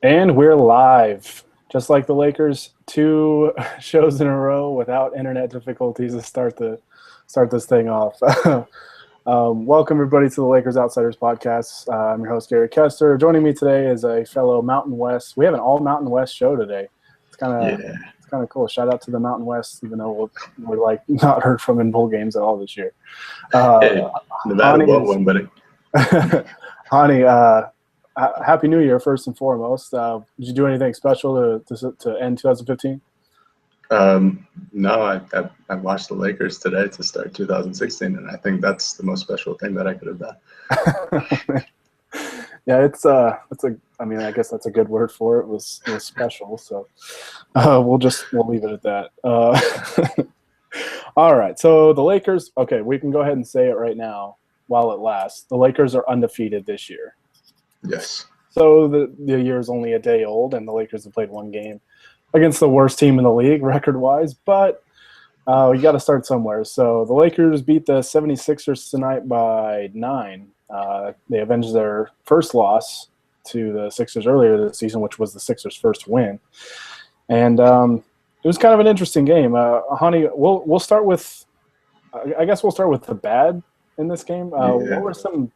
And we're live. Just like the Lakers, two shows in a row without internet difficulties to start this thing off. Welcome everybody to the Lakers Outsiders podcast. I'm your host Gary Kester. Joining me today is a fellow Mountain West. We have an all Mountain West show today. It's kind of cool. Shout out to the Mountain West, even though we're like not heard from in bowl games at all this year. Hey, Nevada won't win, buddy. Honi, Happy New Year, first and foremost. Did you do anything special to end 2015? No, I watched the Lakers today to start 2016, and I think that's the most special thing that I could have done. Yeah, I guess that's a good word for it. It was special, so we'll leave it at that. All right, so the Lakers. Okay, we can go ahead and say it right now while it lasts. The Lakers are undefeated this year. Yes. So the year is only a day old, and the Lakers have played one game against the worst team in the league record-wise, but you got to start somewhere. So the Lakers beat the 76ers tonight by 9. They avenged their first loss to the Sixers earlier this season, which was the Sixers' first win. And it was kind of an interesting game. Honi, we'll start with – I guess we'll start with the bad in this game. What were some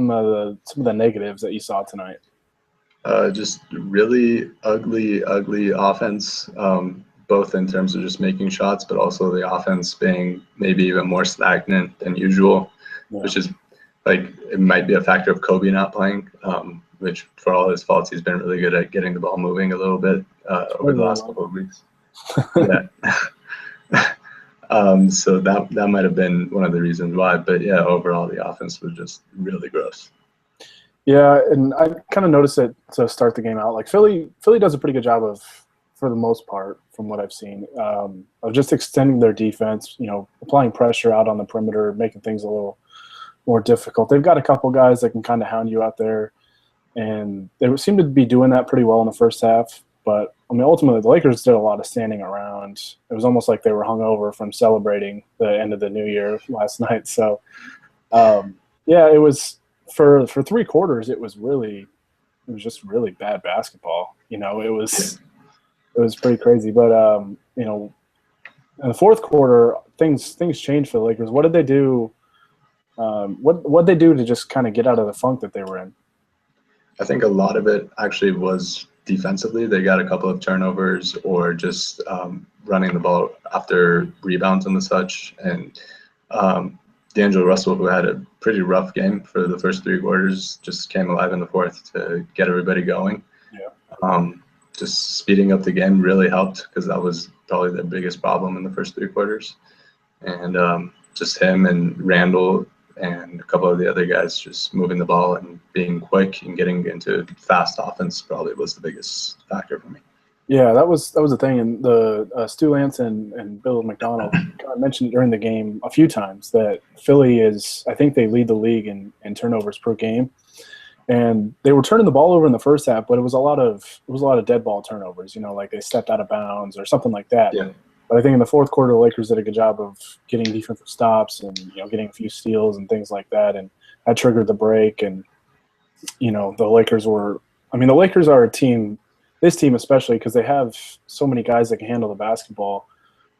of the negatives that you saw tonight? Just really ugly offense, both in terms of just making shots, but also the offense being maybe even more stagnant than usual, which is like it might be a factor of Kobe not playing, which for all his faults, he's been really good at getting the ball moving a little bit over the last couple of weeks. Yeah. So that might have been one of the reasons why, but yeah, overall the offense was just really gross. Yeah, and I kind of noticed it to start the game out. Like Philly does a pretty good job of, for the most part, from what I've seen, of just extending their defense. Applying pressure out on the perimeter, making things a little more difficult. They've got a couple guys that can kind of hound you out there, and they seem to be doing that pretty well in the first half. But I mean, ultimately, the Lakers did a lot of standing around. It was almost like they were hungover from celebrating the end of the New Year last night. So, yeah, it was. For 3 quarters, it was just really bad basketball. It was pretty crazy. But in the fourth quarter, things changed for the Lakers. What did they do? What they do to just kind of get out of the funk that they were in? I think a lot of it actually was defensively. They got a couple of turnovers or just running the ball after rebounds and the such, and D'Angelo Russell, who had a pretty rough game for the first 3 quarters, just came alive in the fourth to get everybody going. Yeah. Just speeding up the game really helped because that was probably the biggest problem in the first 3 quarters. And just him and Randall and a couple of the other guys just moving the ball and being quick and getting into fast offense probably was the biggest factor for me. Yeah, that was the thing, and the Stu Lance and Bill McDonald mentioned during the game a few times that Philly is, I think they lead the league in turnovers per game, and they were turning the ball over in the first half, but it was a lot of dead ball turnovers, like they stepped out of bounds or something like that. Yeah. But I think in the fourth quarter, the Lakers did a good job of getting defensive stops and getting a few steals and things like that, and that triggered the break. And the Lakers are a team. This team especially, because they have so many guys that can handle the basketball,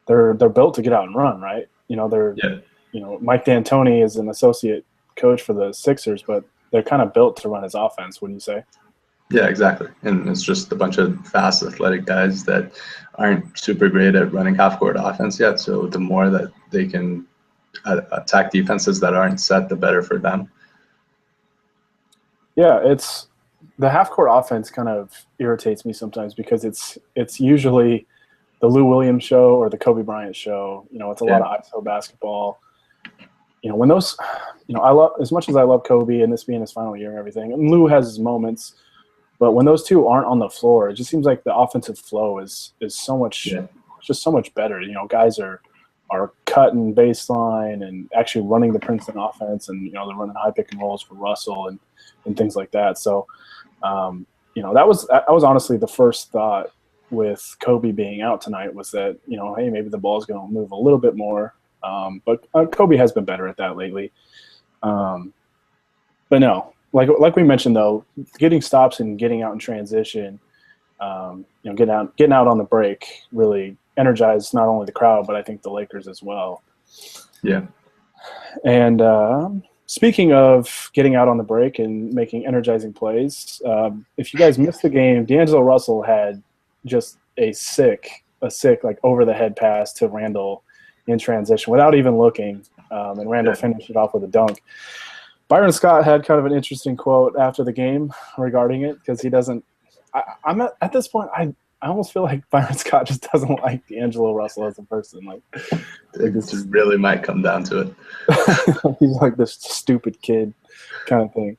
they're built to get out and run, right? Mike D'Antoni is an associate coach for the Sixers, but they're kind of built to run his offense, wouldn't you say? Yeah, exactly. And it's just a bunch of fast, athletic guys that aren't super great at running half-court offense yet. So the more that they can attack defenses that aren't set, the better for them. Yeah, it's – the half-court offense kind of irritates me sometimes because it's usually the Lou Williams show or the Kobe Bryant show. It's a lot of ISO basketball. When those, I love, as much as I love Kobe and this being his final year and everything, and Lou has his moments, but when those two aren't on the floor, it just seems like the offensive flow is so much, just so much better. Guys are cutting baseline and actually running the Princeton offense, and they're running high pick and rolls for Russell and things like that. So. That was honestly the first thought with Kobe being out tonight was that, hey, maybe the ball's going to move a little bit more. But Kobe has been better at that lately. But no, like we mentioned, though, getting stops and getting out in transition getting out on the break really energized not only the crowd, but I think the Lakers as well. Yeah. And speaking of getting out on the break and making energizing plays, if you guys missed the game, D'Angelo Russell had just a sick like over the head pass to Randall in transition without even looking, and Randall finished it off with a dunk. Byron Scott had kind of an interesting quote after the game regarding it because he doesn't. I'm at this point. I almost feel like Byron Scott just doesn't like D'Angelo Russell as a person. Like this really might come down to it. He's like this stupid kid kind of thing.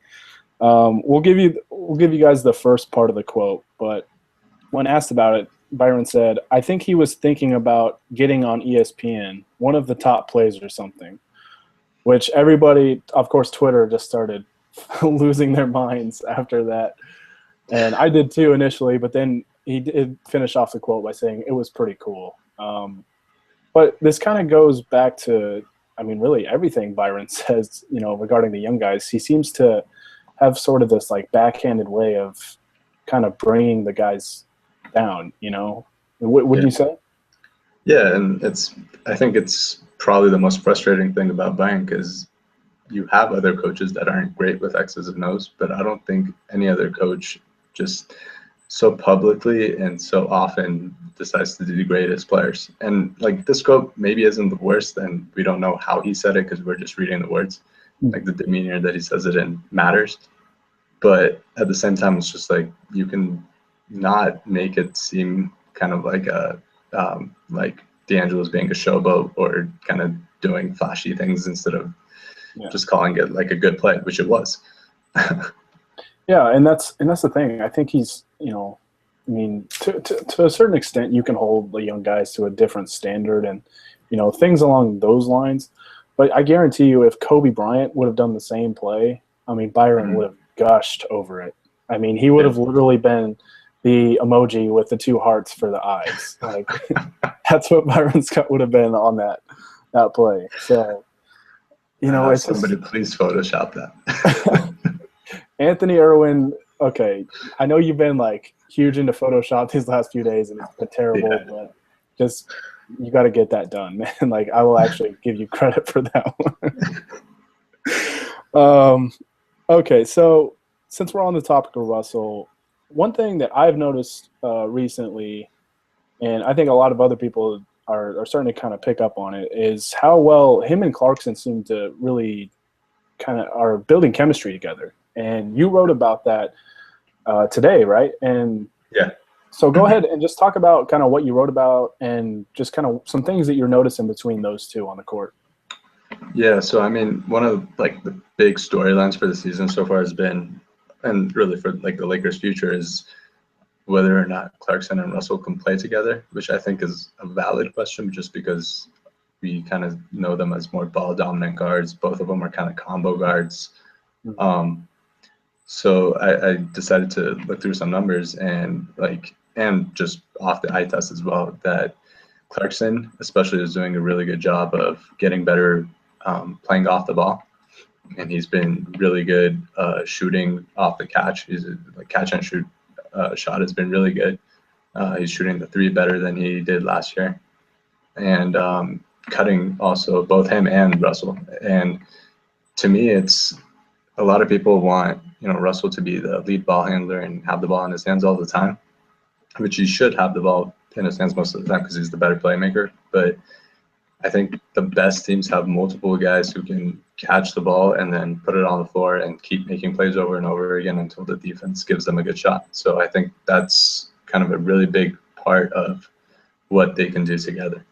We'll give you guys the first part of the quote, but when asked about it, Byron said, "I think he was thinking about getting on ESPN, one of the top plays or something," which everybody, of course, Twitter just started losing their minds after that. And I did too initially, but then he did finish off the quote by saying it was pretty cool. But this kind of goes back to, I mean, really everything Byron says, regarding the young guys. He seems to have sort of this like backhanded way of kind of bringing the guys down, What do you say? Yeah, and I think it's probably the most frustrating thing about Byron because you have other coaches that aren't great with X's and O's, but I don't think any other coach just so publicly and so often decides to degrade his players. And like this quote maybe isn't the worst, and we don't know how he said it because we're just reading the words. Like the demeanor that he says it in matters. But at the same time, it's just like you can not make it seem kind of like like D'Angelo's being a showboat or kind of doing flashy things instead of just calling it like a good play, which it was. Yeah, and that's the thing. I think he's, I mean, to a certain extent, you can hold the young guys to a different standard and, things along those lines. But I guarantee you, if Kobe Bryant would have done the same play, I mean, Byron would have gushed over it. I mean, he would have literally been the emoji with the two hearts for the eyes. Like that's what Byron Scott would have been on that play. So, it's somebody please Photoshop that. Anthony Irwin, okay, I know you've been like huge into Photoshop these last few days and it's been terrible, but just you got to get that done, man. Like I will actually give you credit for that one. Okay, so since we're on the topic of Russell, one thing that I've noticed recently, and I think a lot of other people are starting to kind of pick up on it, is how well him and Clarkson seem to really kind of are building chemistry together. And you wrote about that today, right? And yeah. So go ahead and just talk about kind of what you wrote about and just kind of some things that you're noticing between those two on the court. Yeah, so I mean, one of like the big storylines for the season so far has been, and really for like the Lakers' future, is whether or not Clarkson and Russell can play together, which I think is a valid question just because we kind of know them as more ball dominant guards. Both of them are kind of combo guards. So I decided to look through some numbers and just off the eye test as well, that Clarkson especially is doing a really good job of getting better playing off the ball. And he's been really good shooting off the catch. He's like catch and shoot shot has been really good. He's shooting the three better than he did last year. And cutting also, both him and Russell. And to me, it's a lot of people want, Russell to be the lead ball handler and have the ball in his hands all the time, which he should have the ball in his hands most of the time because he's the better playmaker. But I think the best teams have multiple guys who can catch the ball and then put it on the floor and keep making plays over and over again until the defense gives them a good shot. So I think that's kind of a really big part of what they can do together.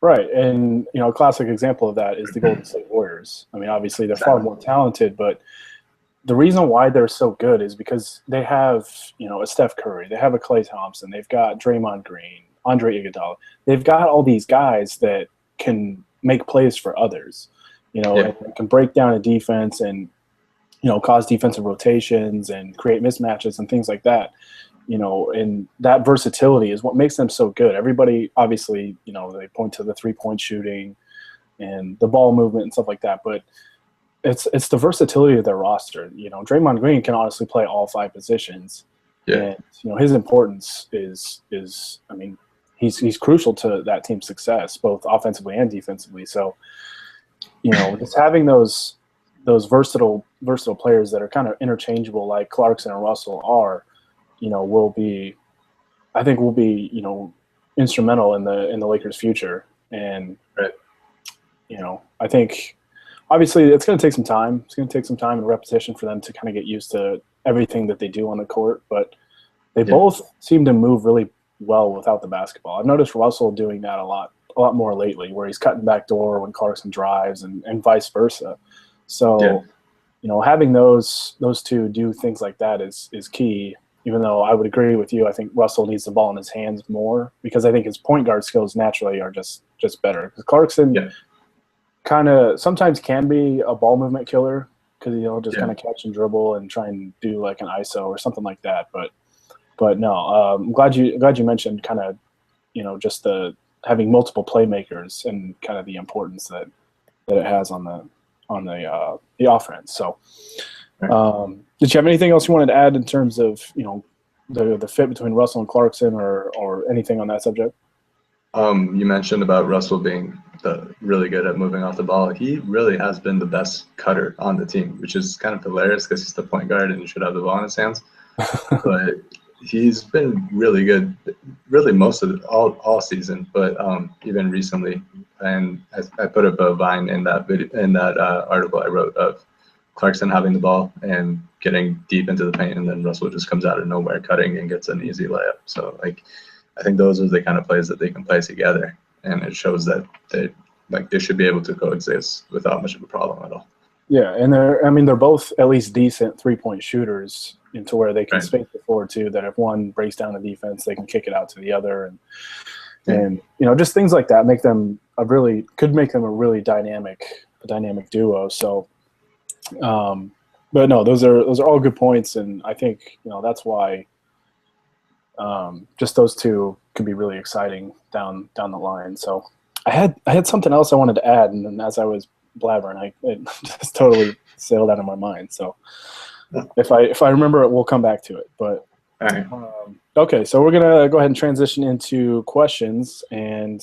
Right. And, a classic example of that is the Golden State Warriors. I mean, obviously they're far more talented, but the reason why they're so good is because they have, a Steph Curry, they have a Klay Thompson, they've got Draymond Green, Andre Iguodala. They've got all these guys that can make plays for others, and can break down a defense and, cause defensive rotations and create mismatches and things like that. And that versatility is what makes them so good. Everybody, obviously, they point to the three-point shooting and the ball movement and stuff like that, but it's the versatility of their roster. Draymond Green can honestly play all five positions, Yeah. And his importance is I mean, he's crucial to that team's success, both offensively and defensively. So, just having those versatile players that are kind of interchangeable, like Clarkson and Russell are, will be, I think, will be instrumental in the Lakers' future. And Right. I think obviously it's going to take some time. It's going to take some time and repetition for them to kind of get used to everything that they do on the court. But they both seem to move really well without the basketball. I've noticed Russell doing that a lot more lately, where he's cutting back door when Clarkson drives and vice versa. So, having those two do things like that is key. Even though I would agree with you, I think Russell needs the ball in his hands more, because I think his point guard skills naturally are just better. Because Clarkson kind of sometimes can be a ball movement killer, because just kind of catch and dribble and try and do like an ISO or something like that. But no, I'm glad you mentioned kind of just the having multiple playmakers and kind of the importance that it has on the offense. So. Did you have anything else you wanted to add in terms of the fit between Russell and Clarkson, or anything on that subject? You mentioned about Russell being really good at moving off the ball. He really has been the best cutter on the team, which is kind of hilarious because he's the point guard and he should have the ball in his hands. But he's been really good, really most of all season, but even recently. And I put up a Vine in that article I wrote of Clarkson having the ball and getting deep into the paint, and then Russell just comes out of nowhere cutting and gets an easy layup. So I think those are the kind of plays that they can play together, and it shows that they should be able to coexist without much of a problem at all. Yeah, and they're both at least decent 3-point shooters, into where they can space the floor too. That if one breaks down the defense, they can kick it out to the other, and just things like that could make them a really dynamic duo. So. But no, those are all good points, and I think that's why just those two could be really exciting down the line. So I had something else I wanted to add, and then as I was blabbering, it just totally sailed out of my mind. So if I remember it, we'll come back to it. But all right. Okay, so we're gonna go ahead and transition into questions, and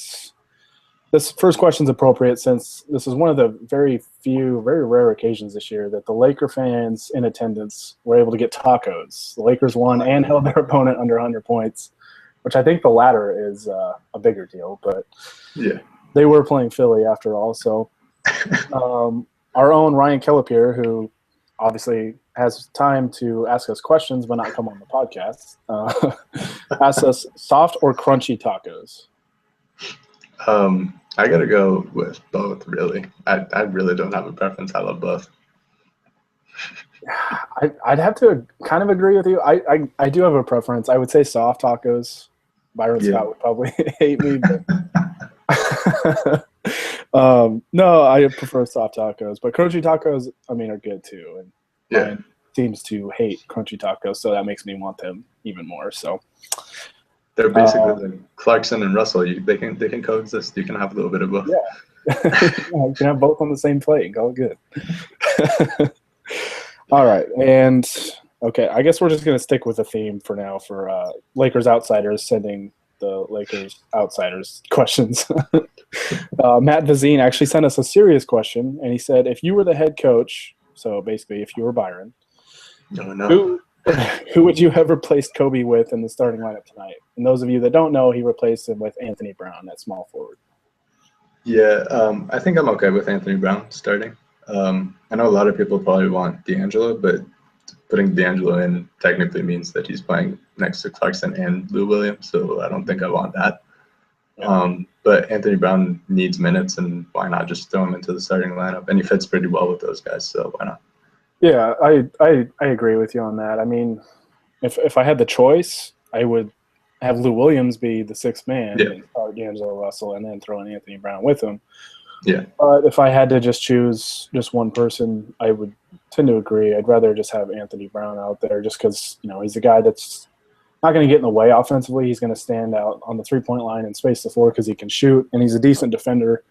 this first question is appropriate since this is one of the very rare occasions this year that the Laker fans in attendance were able to get tacos. The Lakers won and held their opponent under 100 points, which I think the latter is a bigger deal. But they were playing Philly after all. So our own Ryan Kellipier, who obviously has time to ask us questions but not come on the podcast, asked us soft or crunchy tacos. I gotta go with both, really. I really don't have a preference. I love both. I'd have to kind of agree with you. I do have a preference. I would say soft tacos. Byron Scott would probably hate me, but no, I prefer soft tacos. But crunchy tacos, are good too. And Ryan seems to hate crunchy tacos, so that makes me want them even more. So. They're basically like Clarkson and Russell. They can coexist. You can have a little bit of both. Yeah, you can have both on the same plate and go good. All right, and okay, I guess we're just going to stick with the theme for now for Lakers Outsiders sending the Lakers Outsiders questions. Matt Vazine actually sent us a serious question, and he said, if you were the head coach, so basically if you were Byron, who would you have replaced Kobe with in the starting lineup tonight? And those of you that don't know, he replaced him with Anthony Brown at small forward. Yeah, I think I'm okay with Anthony Brown starting. I know a lot of people probably want D'Angelo, but putting D'Angelo in technically means that he's playing next to Clarkson and Lou Williams, so I don't think I want that. But Anthony Brown needs minutes, and why not just throw him into the starting lineup? And he fits pretty well with those guys, so why not? Yeah, I agree with you on that. If I had the choice, I would have Lou Williams be the sixth man and start D'Angelo Russell and then throw in Anthony Brown with him. Yeah. But if I had to just choose just one person, I would tend to agree. I'd rather just have Anthony Brown out there just because, he's a guy that's not going to get in the way offensively. He's going to stand out on the three-point line and space the floor because he can shoot, and he's a decent defender.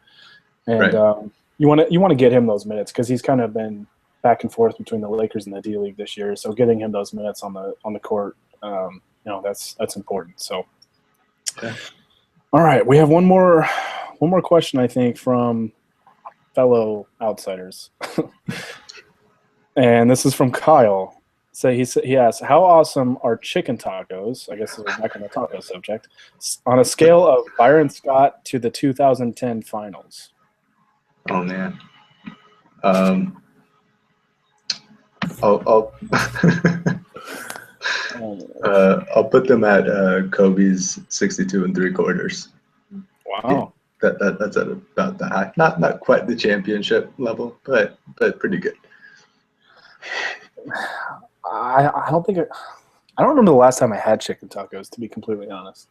And you want to get him those minutes because he's kind of been back and forth between the Lakers and the D League this year. So getting him those minutes on the court that's important. So, Yeah. All right, we have one more question, I think, from fellow outsiders, and this is from Kyle. So he asks, how awesome are chicken tacos? I guess we're back on the taco subject. On a scale of Byron Scott to the 2010 finals. Oh man. I'll I'll put them at Kobe's 62 3/4. Wow. That's at about the high. Not quite the championship level, but pretty good. I don't think I don't remember the last time I had chicken tacos, to be completely honest.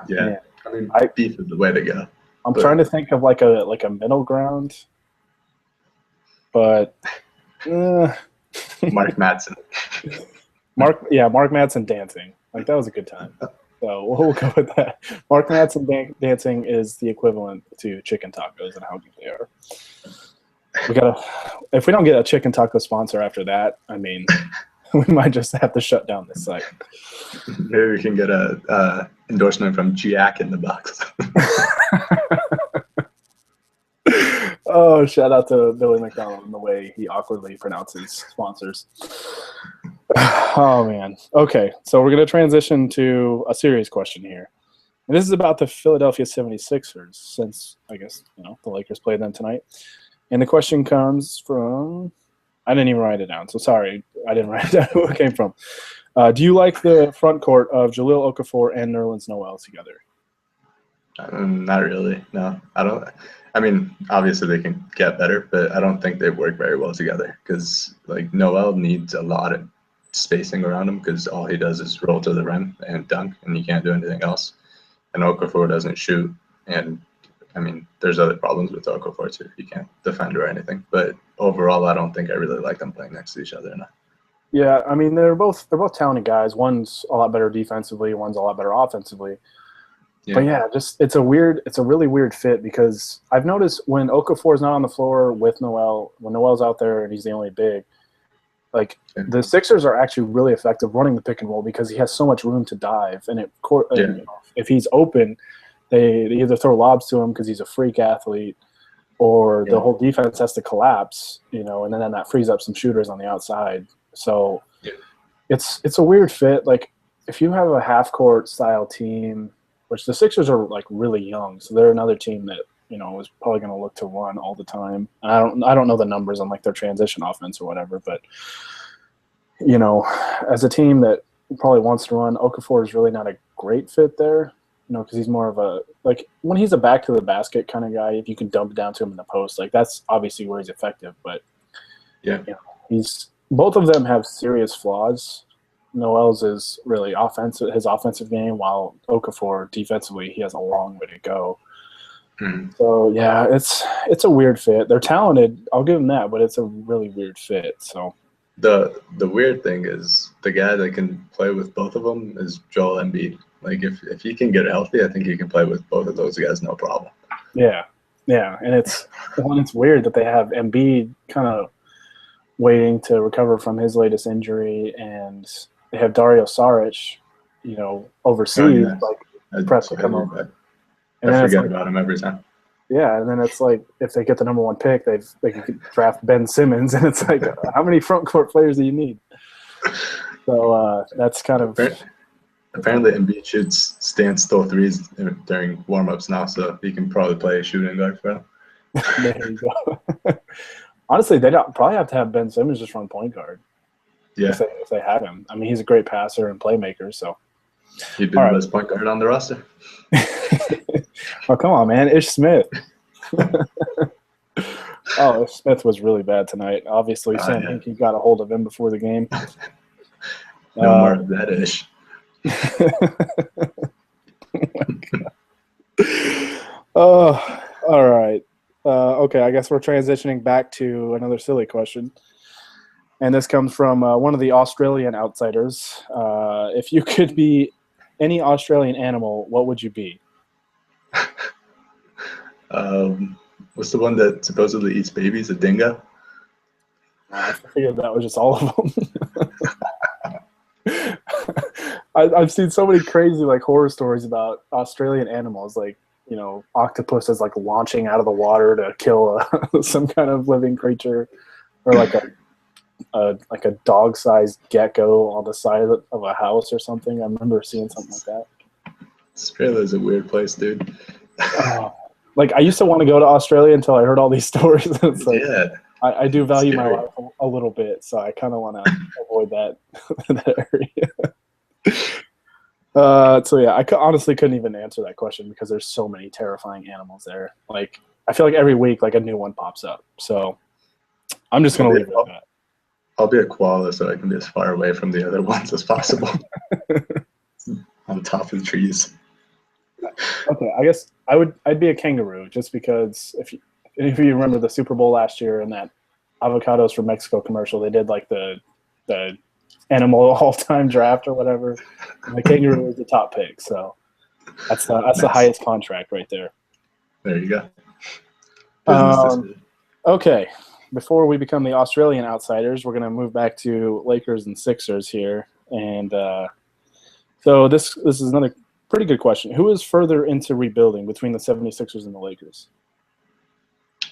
Yeah, Man. I mean, beef is the way to go. I'm trying to think of like a middle ground, but Mark Madsen. Mark Madsen dancing, like that was a good time. So we'll go with that. Mark Madsen dancing is the equivalent to chicken tacos and how good they are. If we don't get a chicken taco sponsor after that, I mean, we might just have to shut down this site. Maybe we can get a endorsement from Jack in the Box. Oh, shout out to Billy McDonald and the way he awkwardly pronounces sponsors. Oh, man. Okay, so we're going to transition to a serious question here. And this is about the Philadelphia 76ers, since, I guess, the Lakers played them tonight. And the question comes from – I didn't even write it down, so sorry. I didn't write down who it came from. Do you like the front court of Jahlil Okafor and Nerlens Noel together? Not really, no. I don't – I mean, obviously they can get better, but I don't think they work very well together because, like, Noel needs a lot of spacing around him because all he does is roll to the rim and dunk, and you can't do anything else. And Okafor doesn't shoot, and I mean, there's other problems with Okafor too. He can't defend or anything. But overall, I don't think I really like them playing next to each other enough. Yeah, I mean, they're both talented guys. One's a lot better defensively, one's a lot better offensively. Yeah. But yeah, it's a really weird fit because I've noticed when Okafor's not on the floor with Noel, when Noel's out there and he's the only big, like the Sixers are actually really effective running the pick and roll because he has so much room to dive. And if he's open, they either throw lobs to him because he's a freak athlete, or the whole defense has to collapse, and then that frees up some shooters on the outside. So it's a weird fit. Like if you have a half court style team, which the Sixers are like really young, so they're another team that is probably going to look to run all the time. And I don't know the numbers on like their transition offense or whatever, but as a team that probably wants to run, Okafor is really not a great fit there. Because he's more of a when he's a back to the basket kind of guy. If you can dump it down to him in the post, that's obviously where he's effective. But he's both of them have serious flaws. Noel's is really offensive, his offensive game, while Okafor defensively, he has a long way to go. So yeah, it's a weird fit. They're talented, I'll give them that, but it's a really weird fit. So the weird thing is the guy that can play with both of them is Joel Embiid. Like if he can get healthy, I think he can play with both of those guys, no problem. Yeah, and it's weird that they have Embiid kind of waiting to recover from his latest injury, and they have Dario Saric, overseas, press to come over. And I forget about him every time. Yeah, and then it's like if they get the number one pick, they can draft Ben Simmons, and it's like how many front court players do you need? So that's kind of. Apparently, Embiid shoots standstill threes during warm-ups now, so he can probably play a shooting guard for him. There you go. Honestly, they probably have to have Ben Simmons just run point guard. Yeah, if they have him. I mean, he's a great passer and playmaker. So he'd be the best point guard on the roster. Oh, come on, man. Ish Smith. Ish Smith was really bad tonight. Obviously, Sam Hinkie got a hold of him before the game. No more of that Ish. Oh, all right. Okay, I guess we're transitioning back to another silly question. And this comes from one of the Australian outsiders. If you could be any Australian animal, what would you be? What's the one that supposedly eats babies? A dingo? I figured that was just all of them. I've seen so many crazy like horror stories about Australian animals, like octopus is like launching out of the water to kill some kind of living creature, or like a dog-sized gecko on the side of a house or something. I remember seeing something like that. Australia's a weird place, dude. Like I used to want to go to Australia until I heard all these stories. It's like, Yeah, I do value my scary. life a little bit, so I kind of want to avoid that area. So yeah, honestly couldn't even answer that question because there's so many terrifying animals there. Like I feel like every week like a new one pops up. So I'm just gonna leave it at that. I'll be a koala so I can be as far away from the other ones as possible. On top of the trees. Okay, I guess I'd be a kangaroo just because if you remember the Super Bowl last year and that avocados from Mexico commercial, they did like the animal all-time draft or whatever. And the kangaroo was the top pick, so that's the highest contract right there. There you go. Business decision. Okay, before we become the Australian outsiders, we're going to move back to Lakers and Sixers here, and so this is another pretty good question. Who is further into rebuilding between the 76ers and the Lakers?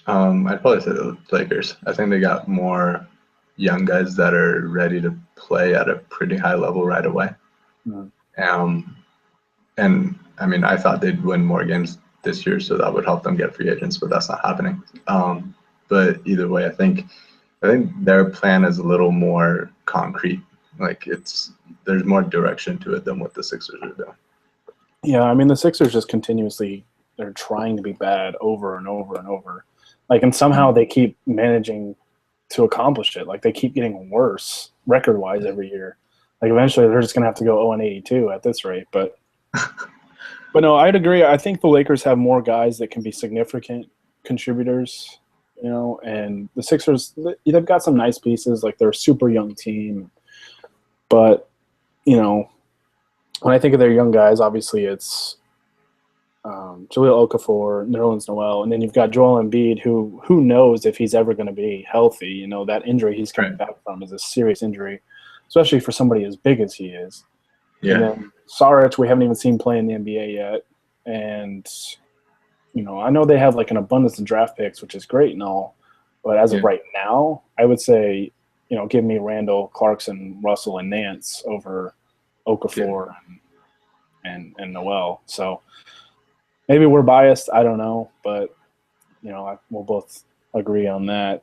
I'd probably say the Lakers. I think they got more young guys that are ready to play at a pretty high level right away. Mm-hmm. And I mean, I thought they'd win more games this year, so that would help them get free agents, but that's not happening. But either way, I think their plan is a little more concrete. Like there's more direction to it than what the Sixers are doing. Yeah, I mean the Sixers just continuously they're trying to be bad over and over and over. Like, and somehow they keep managing to accomplish it. Like they keep getting worse record-wise every year. Like eventually they're just gonna have to go 0-82 at this rate. But no, I'd agree. I think the Lakers have more guys that can be significant contributors, and the Sixers they've got some nice pieces. Like they're a super young team, but when I think of their young guys, obviously it's Jahlil Okafor, Nerlens Noel, and then you've got Joel Embiid, who knows if he's ever going to be healthy. That injury he's coming back from is a serious injury, especially for somebody as big as he is. Yeah. And then Saric, we haven't even seen play in the NBA yet. And, I know they have like an abundance of draft picks, which is great and all. But as of right now, I would say, give me Randall, Clarkson, Russell, and Nance over Okafor and Noel. So maybe we're biased. I don't know. But, we'll both agree on that.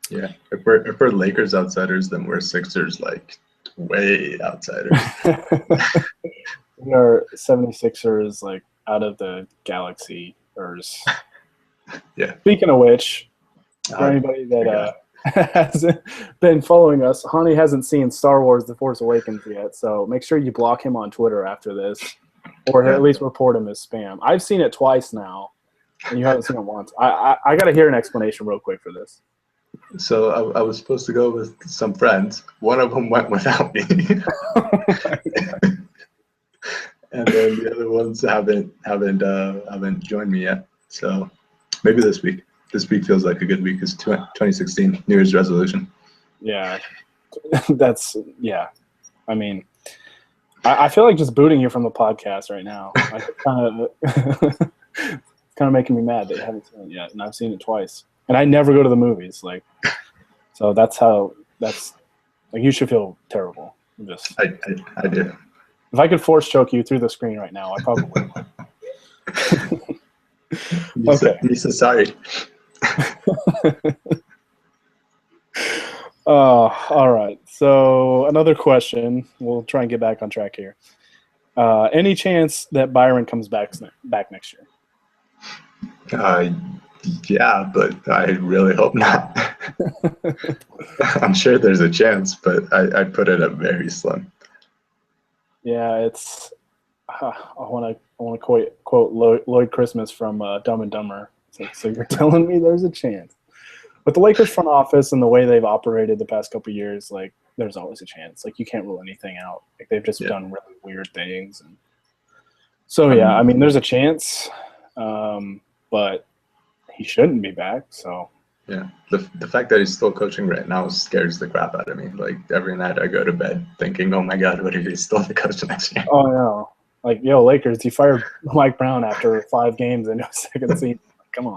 Yeah. If we're Lakers outsiders, then we're Sixers, like, way outsiders. We are 76ers, like, out of the galaxy. Yeah. Speaking of which, for anybody that hasn't been following us, Honi hasn't seen Star Wars The Force Awakens yet, so make sure you block him on Twitter after this, or at least report him as spam. I've seen it twice now, and you haven't seen it once. I got to hear an explanation real quick for this. So I was supposed to go with some friends. One of them went without me. And then the other ones haven't joined me yet. So maybe this week. This week feels like a good week. It's 2016 New Year's resolution. Yeah, I mean, I feel like just booting you from the podcast right now. It's kind of making me mad that you haven't seen it yet, and I've seen it twice. And I never go to the movies, so that's you should feel terrible. I do. If I could force choke you through the screen right now, I probably would. Okay. Lisa, sorry. All right. So another question. We'll try and get back on track here. Any chance that Byron comes back next year? Yeah, but I really hope not. I'm sure there's a chance, but I put it at very slim. Yeah, it's. I want to quote Lloyd Christmas from Dumb and Dumber. So you're telling me there's a chance? But the Lakers front office and the way they've operated the past couple of years, like there's always a chance. Like you can't rule anything out. Like they've just done really weird things. And so I mean, there's a chance, but he shouldn't be back. So Yeah, the fact that he's still coaching right now scares the crap out of me. Like every night I go to bed thinking, "Oh my God, what if he's still the coach next year?" Oh no, like yo, Lakers, you fired Mike Brown after 5 games into a second season. Come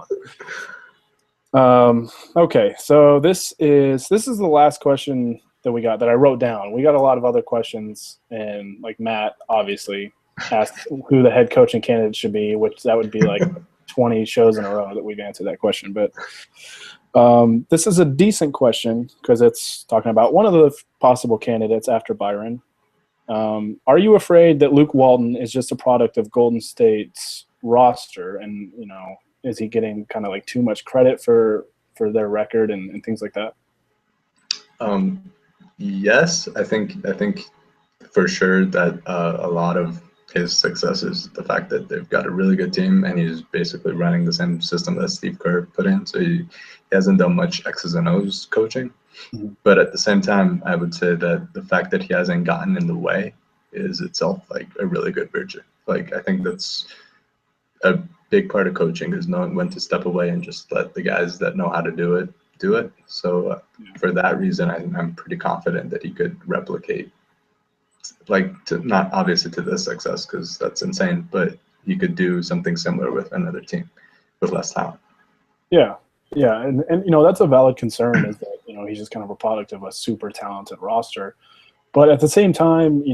on. Okay, so this is the last question that we got that I wrote down. We got a lot of other questions, and like Matt obviously asked who the head coaching candidate should be, which that would be like 20 shows in a row that we've answered that question. But this is a decent question because it's talking about one of the possible candidates after Byron. Are you afraid that Luke Walton is just a product of Golden State's roster, and is he getting kind of like too much credit for their record and things like that? Yes, I think for sure that a lot of his success is the fact that they've got a really good team and he's basically running the same system that Steve Kerr put in. So he hasn't done much X's and O's coaching. Mm-hmm. But at the same time, I would say that the fact that he hasn't gotten in the way is itself like a really good virtue. Like I think that's a big part of coaching is knowing when to step away and just let the guys that know how to do it. So for that reason, I'm pretty confident that he could replicate, like not obviously to this success because that's insane, but he could do something similar with another team with less talent. Yeah, and that's a valid concern is that he's just kind of a product of a super talented roster, but at the same time,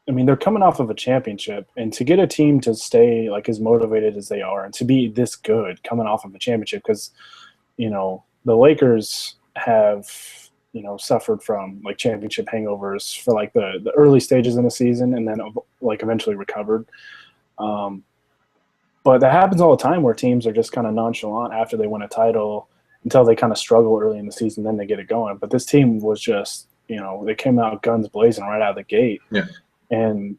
I mean, they're coming off of a championship, and to get a team to stay like as motivated as they are and to be this good coming off of a championship, because, the Lakers have, suffered from like championship hangovers for like the early stages in the season and then like eventually recovered. But that happens all the time where teams are just kind of nonchalant after they win a title until they kind of struggle early in the season, then they get it going. But this team was just, they came out guns blazing right out of the gate. Yeah. And,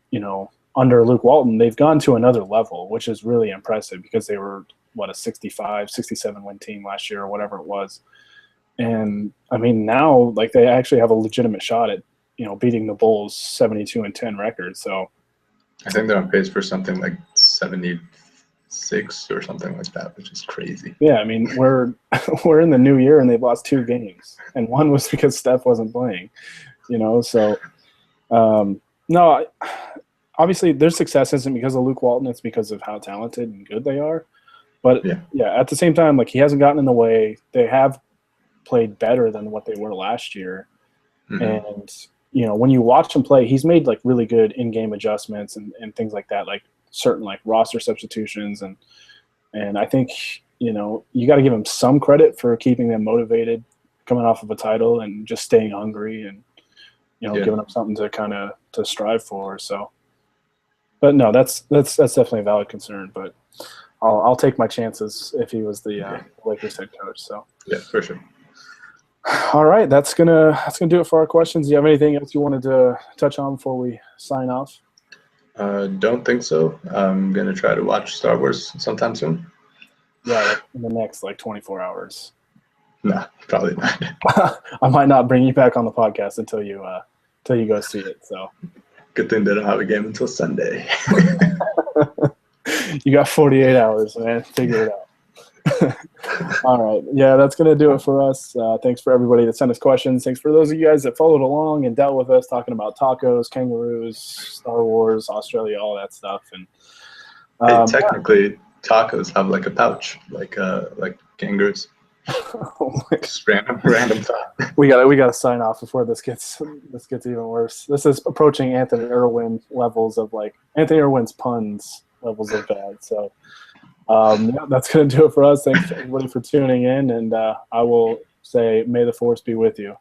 under Luke Walton, they've gone to another level, which is really impressive because they were, a 65, 67 win team last year or whatever it was. And, I mean, now, like, they actually have a legitimate shot at, beating the Bulls' 72-10 record. So I think they're on pace for something like 76 or something like that, which is crazy. Yeah, I mean, we're in the new year and they've lost 2 games. And one was because Steph wasn't playing, so no, obviously their success isn't because of Luke Walton. It's because of how talented and good they are. But, yeah, at the same time, like, he hasn't gotten in the way. They have played better than what they were last year. Mm-hmm. And, when you watch him play, he's made, like, really good in-game adjustments and things like that, like certain, like, roster substitutions. And I think, you got to give him some credit for keeping them motivated coming off of a title and just staying hungry and, giving them something to kind of to strive for. So, but no, that's definitely a valid concern. But I'll take my chances if he was the Lakers head coach. So yeah, for sure. All right, that's gonna do it for our questions. Do you have anything else you wanted to touch on before we sign off? Don't think so. I'm gonna try to watch Star Wars sometime soon. Yeah, like in the next 24 hours. No, probably not. I might not bring you back on the podcast until you go see it. So good thing they don't have a game until Sunday. You got 48 hours, man. Figure it out. All right. Yeah, that's going to do it for us. Thanks for everybody that sent us questions. Thanks for those of you guys that followed along and dealt with us talking about tacos, kangaroos, Star Wars, Australia, all that stuff. And hey, technically, tacos have like a pouch, like kangaroos. Just random thought. We gotta sign off before this gets even worse. This is approaching Anthony Irwin levels of Anthony Irwin's puns levels of bad. So that's gonna do it for us. Thanks everybody for tuning in, and I will say, may the force be with you.